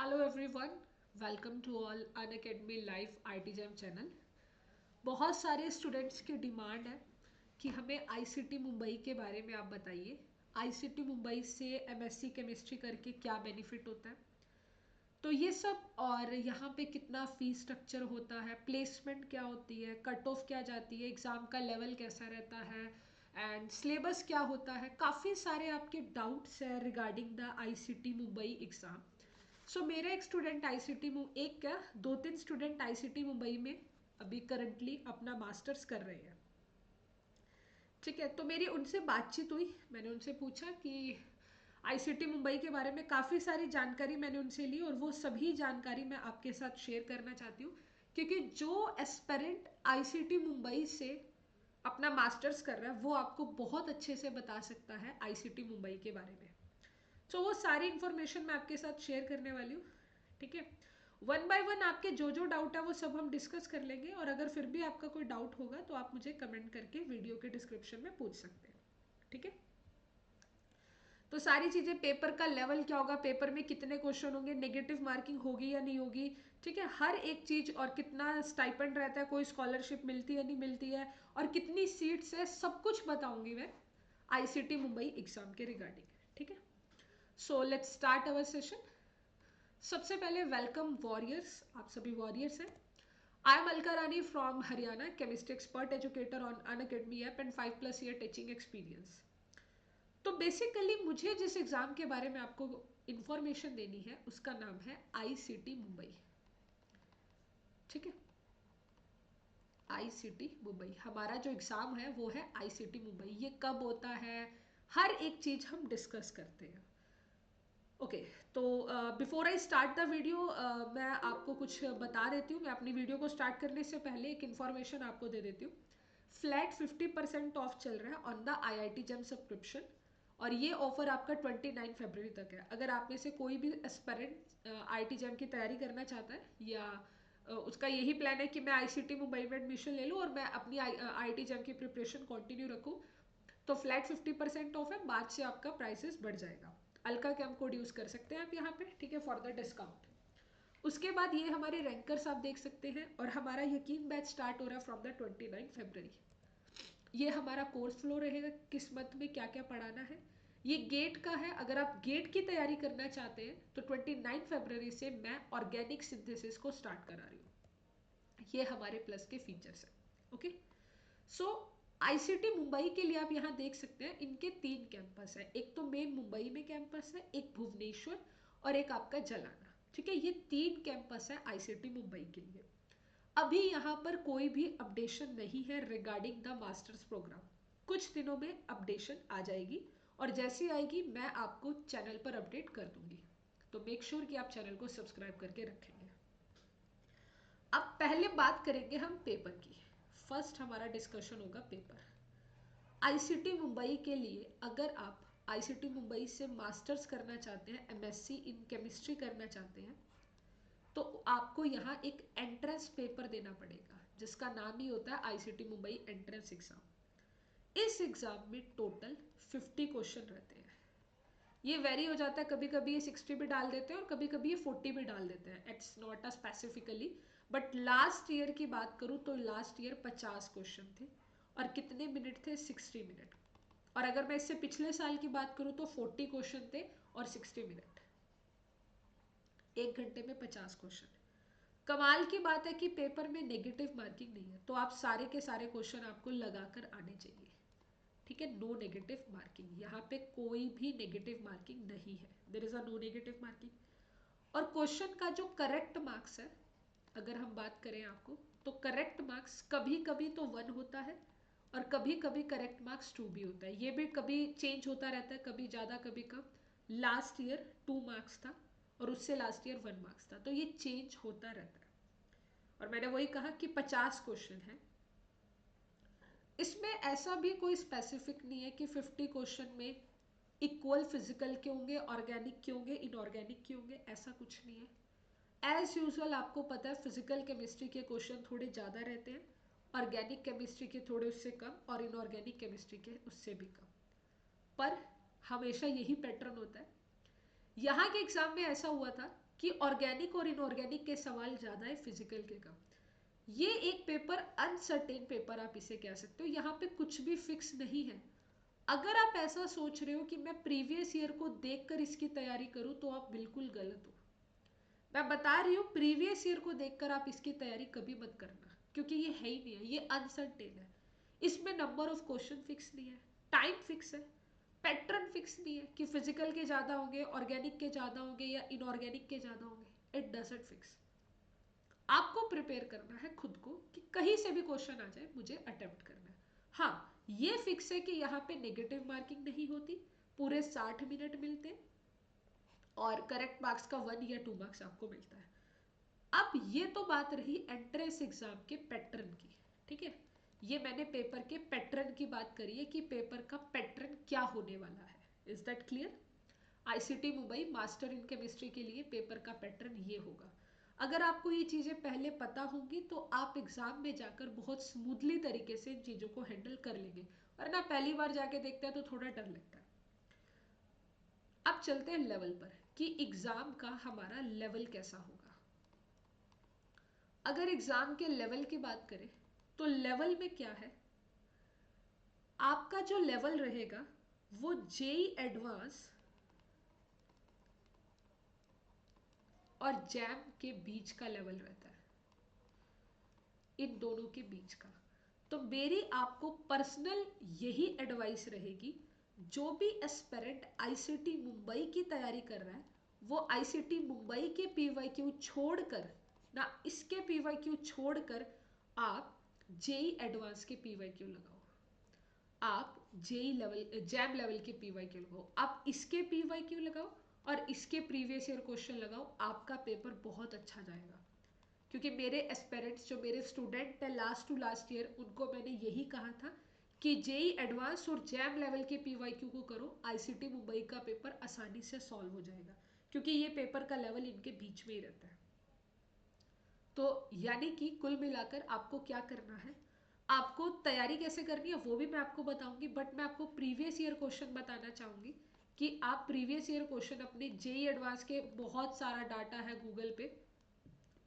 Hello everyone, welcome to all Unacademy live IIT JAM channel. बहुत सारे students की demand है कि हमें आईसीटी मुंबई के बारे में आप बताइए। आईसीटी मुंबई से एमएससी केमिस्ट्री करके क्या बेनिफिट होता है, तो ये सब, और यहाँ पे कितना फीस स्ट्रक्चर होता है, प्लेसमेंट क्या होती है, कट ऑफ क्या जाती है, एग्ज़ाम का लेवल कैसा रहता है एंड सिलेबस क्या होता है। काफ़ी सारे आपके डाउट्स हैं regarding the ICT Mumbai exam. So मेरा एक स्टूडेंट आईसीटी एक क्या दो तीन स्टूडेंट आईसीटी मुंबई में अभी करंटली अपना मास्टर्स कर रहे हैं। ठीक है, तो मेरी उनसे बातचीत हुई, मैंने उनसे पूछा कि आईसीटी मुंबई के बारे में काफ़ी सारी जानकारी मैंने उनसे ली और वो सभी जानकारी मैं आपके साथ शेयर करना चाहती हूँ, क्योंकि जो एस्पेरेंट आईसीटी मुंबई से अपना मास्टर्स कर रहा है वो आपको बहुत अच्छे से बता सकता है आईसीटी मुंबई के बारे में। तो वो सारी इंफॉर्मेशन मैं आपके साथ शेयर करने वाली हूँ। ठीक है, वन बाय वन आपके जो जो डाउट है वो सब हम डिस्कस कर लेंगे, और अगर फिर भी आपका कोई डाउट होगा तो आप मुझे कमेंट करके वीडियो के डिस्क्रिप्शन में पूछ सकते हैं। ठीक है, तो सारी चीज़ें, पेपर का लेवल क्या होगा, पेपर में कितने क्वेश्चन होंगे, नेगेटिव मार्किंग होगी या नहीं होगी, ठीक है, हर एक चीज़, और कितना स्टाइपेंड रहता है, कोई स्कॉलरशिप मिलती है नहीं मिलती है, और कितनी सीट्स है, सब कुछ बताऊंगी मैं आईसीटी मुंबई एग्जाम के रिगार्डिंग। ठीक है, so let's start our session. सबसे पहले वेलकम वॉरियर्स, आप सभी वॉरियर्स हैं। I am Alka Rani from Haryana, chemistry expert educator on Unacademy app and 5+ year teaching experience. तो बेसिकली मुझे जिस एग्जाम के बारे में आपको इंफॉर्मेशन देनी है उसका नाम है आईसीटी मुंबई। ठीक है, आईसीटी मुंबई हमारा जो एग्जाम है वो है आईसीटी मुंबई। ये कब होता है, हर एक चीज हम डिस्कस करते हैं। ओके, तो before I start the video, मैं आपको कुछ बता देती हूँ। मैं अपनी वीडियो को स्टार्ट करने से पहले एक इन्फॉर्मेशन आपको दे देती हूँ। फ्लैट 50% ऑफ चल रहा है on the IIT JAM subscription, और ये ऑफर आपका 29 फरवरी तक है। अगर आप में से कोई भी एस्पेरेंट आईआईटी जेम की तैयारी करना चाहता है, या उसका यही प्लान है कि मैं आईसीटी मुंबई में एडमिशन ले लूँ और मैं अपनी आईआईटी जेम की प्रिपरेशन कंटिन्यू रखूँ, तो फ्लैट 50% ऑफ है। बाद से आपका प्राइसेस बढ़ जाएगा। अल्का कैम कोड यूज कर सकते हैं आप यहाँ पे, ठीक है, फॉर द डिस्काउंट। उसके बाद ये हमारे रैंकर्स आप देख सकते हैं, और हमारा यकीन बैच स्टार्ट हो रहा है फ्रॉम द 29 फरवरी। ये हमारा कोर्स फ्लो रहेगा, किस मंथ में क्या क्या पढ़ाना है। ये गेट का है, अगर आप गेट की तैयारी करना चाहते हैं तो 29 फरवरी से मैं ऑर्गेनिक सिंथेसिस को स्टार्ट करा रही हूँ। ये हमारे प्लस के फीचर्स हैं। ओके, सो आईसीटी मुंबई के लिए आप यहाँ देख सकते हैं इनके 3 कैंपस है। एक तो मेन मुंबई में कैंपस है, एक भुवनेश्वर, और एक आपका जलाना। ठीक है, ये 3 कैंपस है आईसीटी मुंबई के लिए। अभी यहाँ पर कोई भी अपडेशन नहीं है रिगार्डिंग द मास्टर्स प्रोग्राम। कुछ दिनों में अपडेशन आ जाएगी, और जैसी आएगी मैं आपको चैनल पर अपडेट कर दूंगी। तो मेक श्योर कि आप चैनल को सब्सक्राइब करके रखेंगे। अब पहले बात करेंगे हम पेपर की। फर्स्ट हमारा डिस्कशन होगा पेपर। आईसीटी मुंबई के लिए, अगर आप आईसीटी मुंबई से मास्टर्स करना चाहते हैं, एमएससी इन केमिस्ट्री करना चाहते हैं, तो आपको यहाँ एक एंट्रेंस पेपर देना पड़ेगा जिसका नाम ही होता है आईसीटी मुंबई एंट्रेंस एग्जाम। इस एग्जाम में टोटल 50 क्वेश्चन रहते हैं। ये वेरी हो जाता है, कभी कभी ये 60 भी डाल देते हैं और कभी कभी ये 40 भी डाल देते हैं। It's not a specifically, but last year की बात करूँ तो लास्ट ईयर 50 क्वेश्चन थे, और कितने मिनट थे, 60 मिनट। और अगर मैं इससे पिछले साल की बात करूँ तो 40 क्वेश्चन थे और 60 मिनट। 1 घंटे में 50 क्वेश्चन। कमाल की बात है कि पेपर में नेगेटिव मार्किंग नहीं है, तो आप सारे के सारे क्वेश्चन आपको लगाकर आने चाहिए। ठीक है, नो नेगेटिव मार्किंग, यहाँ पे कोई भी नेगेटिव मार्किंग नहीं है। There is a no negative marking. और क्वेश्चन का जो करेक्ट मार्क्स है, अगर हम बात करें आपको, तो करेक्ट मार्क्स कभी कभी तो 1 होता है, और कभी कभी करेक्ट मार्क्स 2 भी होता है। ये भी कभी चेंज होता रहता है, कभी ज़्यादा कभी कम। लास्ट ईयर 2 मार्क्स था, और उससे लास्ट ईयर 1 मार्क्स था, तो ये चेंज होता रहता है। और मैंने वही कहा कि 50 क्वेश्चन है। इसमें ऐसा भी कोई स्पेसिफिक नहीं है कि 50 क्वेश्चन में इक्वल फिजिकल के होंगे, ऑर्गेनिक के होंगे, इनऑर्गेनिक के होंगे, ऐसा कुछ नहीं है। एज यूजल आपको पता है फिजिकल केमिस्ट्री के क्वेश्चन थोड़े ज़्यादा रहते हैं, ऑर्गेनिक केमिस्ट्री के थोड़े उससे कम, और इनऑर्गेनिक केमिस्ट्री के उससे भी कम। पर हमेशा यही पैटर्न होता है। यहाँ के एग्जाम में ऐसा हुआ था कि ऑर्गेनिक और इनऑर्गेनिक के सवाल ज़्यादा है, फिजिकल के कम। ये एक पेपर अनसर्टेन पेपर आप इसे कह सकते हो, यहाँ पे कुछ भी फिक्स नहीं है। अगर आप ऐसा सोच रहे हो कि मैं प्रीवियस ईयर को देखकर इसकी तैयारी करूं तो आप बिल्कुल गलत हो। मैं बता रही हूँ प्रीवियस ईयर को देखकर आप इसकी तैयारी कभी मत करना, क्योंकि ये है ही नहीं है, ये अनसर्टेन है। इसमें नंबर ऑफ क्वेश्चन फिक्स नहीं है, टाइम फिक्स है, पैटर्न फिक्स नहीं है कि फिजिकल के ज़्यादा होंगे, ऑर्गेनिक के ज़्यादा होंगे या इनऑर्गेनिक के ज़्यादा होंगे। It doesn't fix. आपको प्रिपेयर करना है खुद को कि कहीं से भी क्वेश्चन आ जाए मुझे अटेम्प्ट करना है। हाँ, ये फिक्स है कि यहाँ पे नेगेटिव मार्किंग नहीं होती, पूरे 60 मिनट मिलते हैं और करेक्ट मार्क्स का 1 या 2 मार्क्स आपको मिलता है। अब ये तो बात रही एंट्रेंस एग्जाम के पैटर्न की, ठीक है। ये मैंने पेपर के पैटर्न की बात करी है कि पेपर का पैटर्न क्या होने वाला है। Is that clear? ICT Mumbai master in chemistry के लिए पेपर का पैटर्न ये होगा। अगर आपको ये चीज़ें पहले पता होंगी तो आप एग्जाम में जाकर बहुत स्मूथली तरीके से इन चीज़ों को हैंडल कर लेंगे, वरना पहली बार जाके देखते हैं तो थोड़ा डर लगता है। अब चलते हैं लेवल पर कि एग्जाम का हमारा लेवल कैसा होगा। अगर एग्जाम के लेवल की बात करें तो लेवल में क्या है, आपका जो लेवल रहेगा वो जेई एडवांस और जैम के बीच का लेवल रहता है, इन दोनों के बीच का। तो मेरी आपको पर्सनल यही एडवाइस रहेगी, जो भी एस्पिरेंट आईसीटी मुंबई की तैयारी कर रहा है वो आईसीटी मुंबई के पीवाईक्यू छोड़कर ना, इसके पीवाईक्यू छोड़कर आप जेई एडवांस के पीवाईक्यू लगाओ, आप जेई लेवल जैम लेवल के पीवाईक्यू लगाओ, आप इसके पीवाईक्यू लगाओ और इसके प्रीवियस ईयर क्वेश्चन लगाओ, आपका पेपर बहुत अच्छा जाएगा। क्योंकि मेरे एस्पिरेंट्स जो मेरे स्टूडेंट हैं लास्ट टू लास्ट ईयर, उनको मैंने यही कहा था कि जेई एडवांस और जैम लेवल के पीवाईक्यू को करो, आईसीटी मुंबई का पेपर आसानी से सॉल्व हो जाएगा, क्योंकि ये पेपर का लेवल इनके बीच में ही रहता है। तो यानी कि कुल मिलाकर आपको क्या करना है, आपको तैयारी कैसे करनी है वो भी मैं आपको बताऊंगी, बट मैं आपको प्रीवियस ईयर क्वेश्चन बताना चाहूंगी कि आप प्रीवियस ईयर क्वेश्चन अपने जेई एडवांस के, बहुत सारा डाटा है गूगल पे,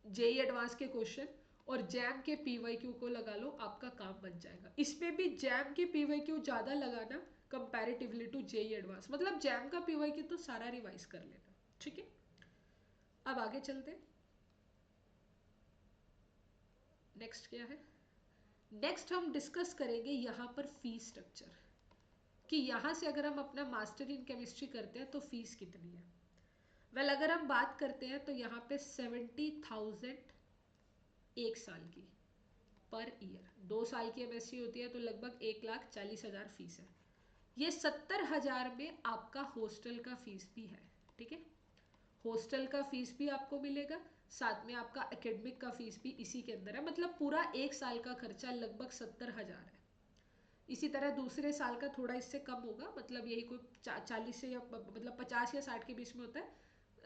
जेई एडवांस के क्वेश्चन और जैम के पीवाईक्यू को लगा लो, आपका काम बन जाएगा। इसमें भी जैम के पीवाईक्यू ज़्यादा लगाना कंपैरेटिवली टू जेई एडवांस, मतलब जैम का पीवाईक्यू तो सारा रिवाइज कर लेना, ठीक है। अब आगे चलते हैं, नेक्स्ट क्या है। नेक्स्ट हम डिस्कस करेंगे यहाँ पर फीस स्ट्रक्चर, कि यहाँ से अगर हम अपना मास्टर इन केमिस्ट्री करते हैं तो फीस कितनी है। वेल अगर हम बात करते हैं तो यहाँ पे 70,000 एक साल की पर ईयर, 2 साल की एमएससी होती है तो लगभग 1,40,000 फीस है। ये 70,000 में आपका हॉस्टल का फीस भी है, ठीक है। हॉस्टल का फीस भी आपको मिलेगा, साथ में आपका एकेडमिक का फीस भी इसी के अंदर है, मतलब पूरा 1 साल का खर्चा लगभग 70,000 है। इसी तरह दूसरे साल का थोड़ा इससे कम होगा, मतलब यही कोई 40 से या मतलब 50 या 60 के बीच में होता है,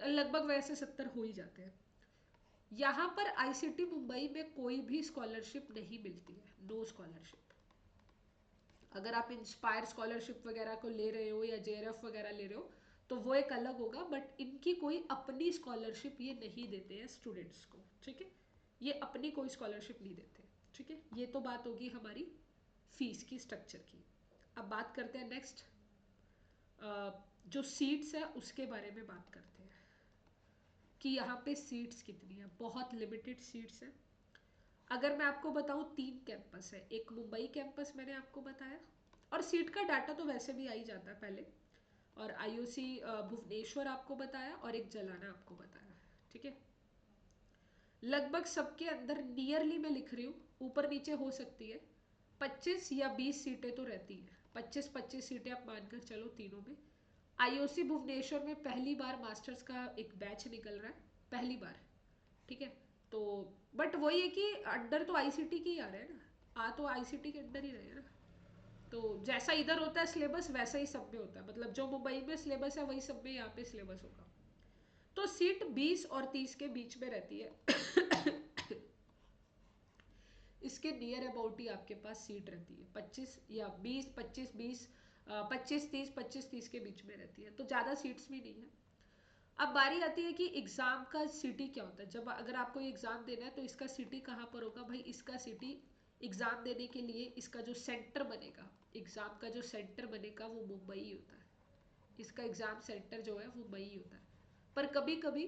लगभग वैसे 70 हो ही जाते हैं। यहाँ पर आईसीटी मुंबई में कोई भी स्कॉलरशिप नहीं मिलती है, नो स्कॉलरशिप। अगर आप इंस्पायर स्कॉलरशिप वगैरह को ले रहे हो या जेआरएफ वगैरह ले रहे हो तो वो एक अलग होगा, बट इनकी कोई अपनी स्कॉलरशिप ये नहीं देते हैं स्टूडेंट्स को, ठीक है। ये अपनी कोई स्कॉलरशिप नहीं देते, ठीक है। ये तो बात होगी हमारी फीस की स्ट्रक्चर की। अब बात करते हैं नेक्स्ट, जो सीट्स है उसके बारे में बात करते हैं कि यहाँ पे सीट्स कितनी है। बहुत लिमिटेड सीट्स हैं। अगर मैं आपको बताऊँ 3 कैंपस है, एक मुंबई कैंपस मैंने आपको बताया, और सीट का डाटा तो वैसे भी आ ही जाता है पहले, और आईओसी भुवनेश्वर आपको बताया और एक जलाना आपको बताया, ठीक है। लगभग सबके अंदर नियरली मैं लिख रही हूँ, ऊपर नीचे हो सकती है, 25 या 20 सीटें तो रहती हैं, 25-25 सीटें आप मानकर चलो तीनों में। आईओसी भुवनेश्वर में पहली बार मास्टर्स का एक बैच निकल रहा है, पहली बार, ठीक है। तो बट वही है कि अंडर तो आईसीटी की आ रहे हैं ना, आ तो आईसीटी के अंडर ही रहे हैं ना, तो जैसा इधर होता है सिलेबस वैसा ही सब में होता है, मतलब जो मुंबई में सिलेबस है वही सब में यहाँ पे सिलेबस होगा। तो सीट 20 और 30 के बीच में रहती है। इसके नियर अबाउट ही आपके पास सीट रहती है, 25 या 20, 25, 20, 25, 30, 25, 30 के बीच में रहती है, तो ज़्यादा सीट्स भी नहीं है। अब बारी आती है कि एग्जाम का सिटी क्या होता है। जब अगर आपको एग्जाम देना है तो इसका सिटी कहाँ पर होगा भाई, इसका सिटी एग्जाम देने के लिए इसका जो सेंटर बनेगा, एग्जाम का जो सेंटर बनेगा वो मुंबई ही होता है। इसका एग्जाम सेंटर जो है वो मुंबई ही होता है। पर कभी कभी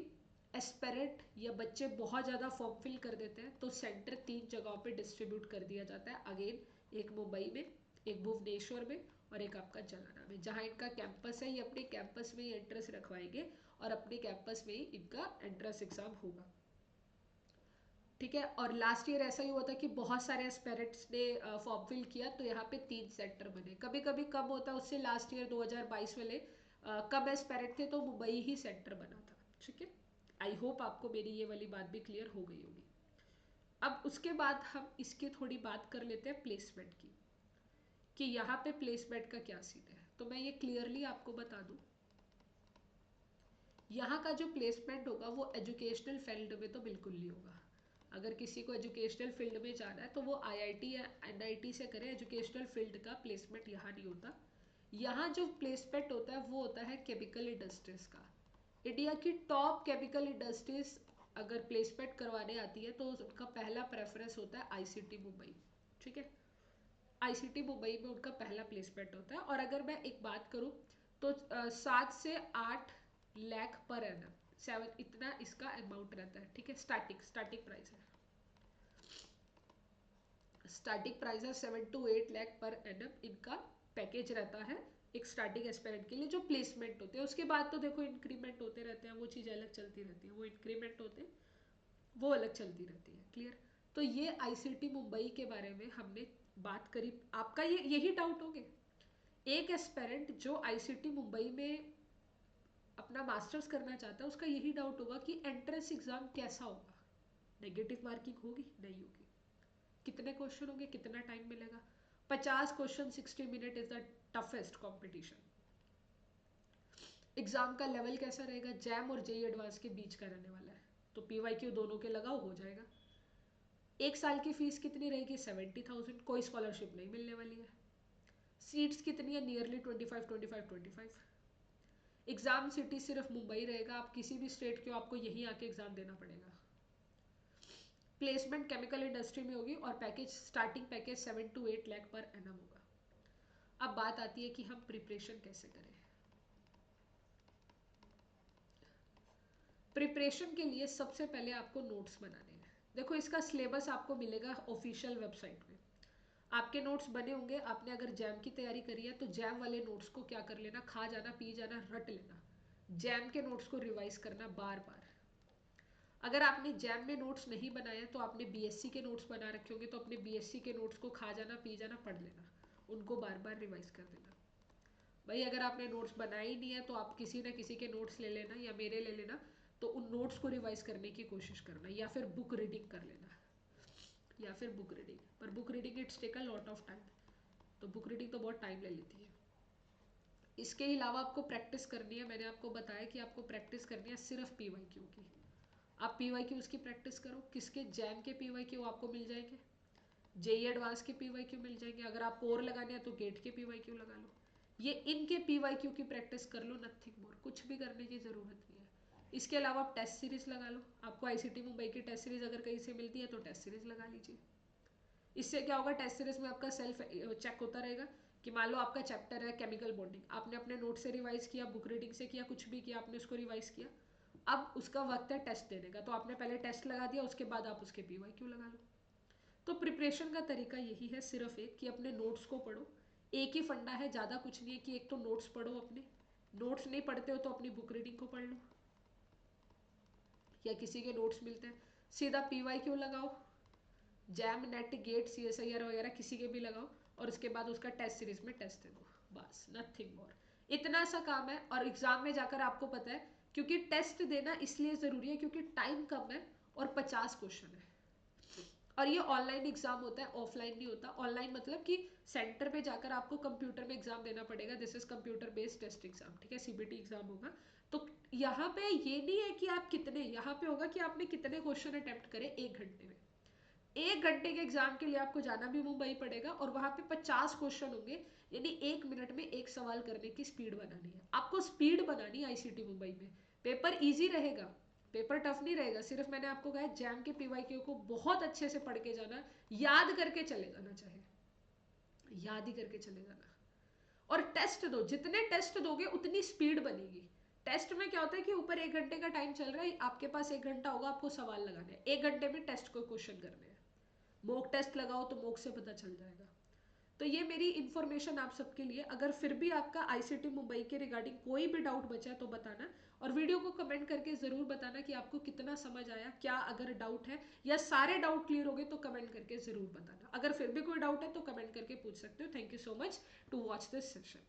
एस्पेरेंट या बच्चे बहुत ज़्यादा फॉर्म फिल कर देते हैं तो सेंटर 3 जगहों पे डिस्ट्रीब्यूट कर दिया जाता है अगेन, एक मुंबई में, एक भुवनेश्वर में और एक आपका जलाना में। जहाँ इनका कैंपस है ये अपने कैंपस में ही एंट्रेंस रखवाएंगे और अपने कैंपस में ही इनका एंट्रेंस एग्जाम होगा। ठीक है, और लास्ट ईयर ऐसा ही हुआ था कि बहुत सारे एस्पेरेंट्स ने फॉर्म फिल किया तो यहाँ पे 3 सेंटर बने। कभी कभी कम होता है उससे, लास्ट ईयर 2022 वाले कम एस्पेरेंट थे तो मुंबई ही सेंटर बना था। ठीक है, आई होप आपको मेरी ये वाली बात भी क्लियर हो गई होगी। अब उसके बाद हम इसकी थोड़ी बात कर लेते हैं प्लेसमेंट की, कि यहाँ पे प्लेसमेंट का क्या सीन है। तो मैं ये क्लियरली आपको बता दूं, यहाँ का जो प्लेसमेंट होगा वो एजुकेशनल फील्ड में तो बिल्कुल नहीं होगा। अगर किसी को एजुकेशनल फील्ड में जाना है तो वो आईआईटी या एनआईटी से करे, एजुकेशनल फील्ड का प्लेसमेंट यहाँ नहीं होता। यहाँ जो प्लेसमेंट होता है वो होता है केमिकल इंडस्ट्रीज का। इंडिया की टॉप केमिकल इंडस्ट्रीज अगर प्लेसमेंट करवाने आती है तो उनका पहला प्रेफरेंस होता है आईसीटी मुंबई। ठीक है, आईसीटी मुंबई में उनका पहला प्लेसमेंट होता है। और अगर मैं एक बात करूं तो 7 से 8 लाख पर एनम, 7 इतना इसका अमाउंट रहता है। ठीक है, स्टार्टिंग प्राइस है, स्टार्टिंग प्राइस है 7 to 8 लाख पर एनम इनका पैकेज रहता है एक स्टार्टिंग एस्पेरेंट के लिए जो प्लेसमेंट होते हैं। उसके बाद तो देखो इंक्रीमेंट होते रहते हैं, वो चीज़ अलग चलती रहती है, वो इंक्रीमेंट होते हैं वो अलग चलती रहती है। क्लियर, तो ये आईसीटी मुंबई के बारे में हमने बात करी। आपका ये यही डाउट होंगे, एक एस्पेरेंट जो आईसीटी मुंबई में अपना मास्टर्स करना चाहता है उसका यही डाउट होगा कि एंट्रेंस एग्जाम कैसा होगा, नेगेटिव मार्किंग होगी नहीं होगी, कितने क्वेश्चन होंगे, कितना टाइम मिलेगा। 50 question 60 minute is the toughest competition. Exam का लेवल कैसा रहेगा, जैम और जेई एडवांस के बीच का रहने वाला है, तो पीवाईक्यू दोनों के लगाओ हो जाएगा। 1 साल की फीस कितनी रहेगी, 70,000, कोई स्कॉलरशिप नहीं मिलने वाली है। सीट्स कितनी है, नियरली 25 एग्जाम सिटी सिर्फ मुंबई रहेगा, आप किसी भी स्टेट के हो आपको यहीं आके एग्जाम देना पड़ेगा। प्लेसमेंट केमिकल इंडस्ट्री में होगी और package starting package 7 to 8 lakh per annum होगा। अब बात आती है कि हम प्रिपरेशन कैसे करें। प्रिपरेशन के लिए सबसे पहले आपको नोट्स बनाने हैं। देखो इसका सिलेबस आपको मिलेगा ऑफिशियल वेबसाइट में, आपके नोट्स बने होंगे। आपने अगर जैम की तैयारी करी है तो जैम वाले नोट्स को क्या कर लेना, खा जाना पी जाना रट लेना, जैम के नोट्स को रिवाइज करना बार बार। अगर आपने जैम में नोट्स नहीं बनाए तो आपने बीएससी के नोट्स बना रखे होंगे तो अपने बीएससी के नोट्स को खा जाना पी जाना पढ़ लेना, उनको बार बार रिवाइज कर देना। भाई अगर आपने नोट्स बनाए ही नहीं है तो आप किसी ना किसी के नोट्स ले लेना या मेरे ले लेना, तो उन नोट्स को रिवाइज करने की कोशिश करना, या फिर बुक रीडिंग कर लेना, या फिर बुक रीडिंग। पर book reading it's take a lot of time, तो बुक रीडिंग तो बहुत टाइम ले लेती है। इसके अलावा आपको प्रैक्टिस करनी है, मैंने आपको बताया कि आपको प्रैक्टिस करनी है सिर्फ पीवाईक्यू की। आप पीवाईक्यूज की प्रैक्टिस करो, किसके, जैम के पीवाईक्यू आपको मिल जाएंगे, जेई एडवांस के पीवाईक्यू मिल जाएंगे, अगर आप कोर लगाने हैं तो गेट के पीवाईक्यू लगा लो। ये इनके पीवाईक्यू की प्रैक्टिस कर लो, नथिंग मोर, कुछ भी करने की ज़रूरत नहीं है। इसके अलावा आप टेस्ट सीरीज लगा लो, आपको आईसीटी मुंबई की टेस्ट सीरीज अगर कहीं से मिलती है तो टेस्ट सीरीज लगा लीजिए। इससे क्या होगा, टेस्ट सीरीज में आपका सेल्फ चेक होता रहेगा कि मान लो आपका चैप्टर है केमिकल बॉन्डिंग, आपने अपने नोट से रिवाइज किया, बुक रीडिंग से किया, कुछ भी किया आपने उसको रिवाइज किया, अब उसका वक्त है टेस्ट देने का, तो आपने पहले टेस्ट लगा दिया, उसके बाद आप उसके पीवाईक्यू लगा लो। तो प्रिपरेशन का तरीका यही है, सिर्फ एक कि अपने नोट्स को पढ़ो। एक ही फंडा है, ज़्यादा कुछ नहीं है, कि एक तो नोट्स पढ़ो अपने, नोट्स नहीं पढ़ते हो तो अपनी बुक रीडिंग को पढ़ लो, या किसी के नोट्स मिलते हैं सीधा पीवाईक्यू लगाओ, जैम नेट गेट सीएसआईआर वगैरह किसी के भी लगाओ, और उसके बाद उसका टेस्ट सीरीज में टेस्ट दे दो, बस नथिंग मोर। इतना सा काम है, और एग्जाम में जाकर आपको पता है, क्योंकि टेस्ट देना इसलिए ज़रूरी है क्योंकि टाइम कम है और 50 क्वेश्चन है। और ये ऑनलाइन एग्जाम होता है, ऑफलाइन नहीं होता। ऑनलाइन मतलब कि सेंटर पे जाकर आपको कंप्यूटर में एग्जाम देना पड़ेगा, this is computer based test exam. ठीक है, सीबीटी एग्जाम होगा। तो यहाँ पे ये नहीं है कि आप कितने, यहाँ पे होगा कि आपने कितने क्वेश्चन अटेम्प्ट करे 1 घंटे में। 1 घंटे के एग्जाम के लिए आपको जाना भी मुंबई पड़ेगा और वहां पे 50 क्वेश्चन होंगे, यानी 1 मिनट में एक सवाल करने की स्पीड बनानी है आपको, स्पीड बनानी है आईसीटी मुंबई में। पेपर ईजी रहेगा, पेपर टफ नहीं रहेगा। सिर्फ मैंने आपको कहा जैम के पीवाईक्यू को बहुत अच्छे से पढ़ के जाना, याद करके चले जाना, चाहे याद ही करके चले जाना। और टेस्ट दो, जितने टेस्ट दोगे उतनी स्पीड बनेगी। टेस्ट में क्या होता है कि ऊपर 1 घंटे का टाइम चल रहा है, आपके पास 1 घंटा होगा, आपको सवाल लगाने हैं, 1 घंटे में टेस्ट को क्वेश्चन करने हैं। मॉक टेस्ट लगाओ तो मॉक से पता चल जाएगा। तो ये मेरी इन्फॉर्मेशन आप सबके लिए। अगर फिर भी आपका आईसीटी मुंबई के रिगार्डिंग कोई भी डाउट बचा है तो बताना, और वीडियो को कमेंट करके ज़रूर बताना कि आपको कितना समझ आया, क्या अगर डाउट है या सारे डाउट क्लियर हो गए तो कमेंट करके ज़रूर बताना। अगर फिर भी कोई डाउट है तो कमेंट करके पूछ सकते हो। Thank you so much to watch this session.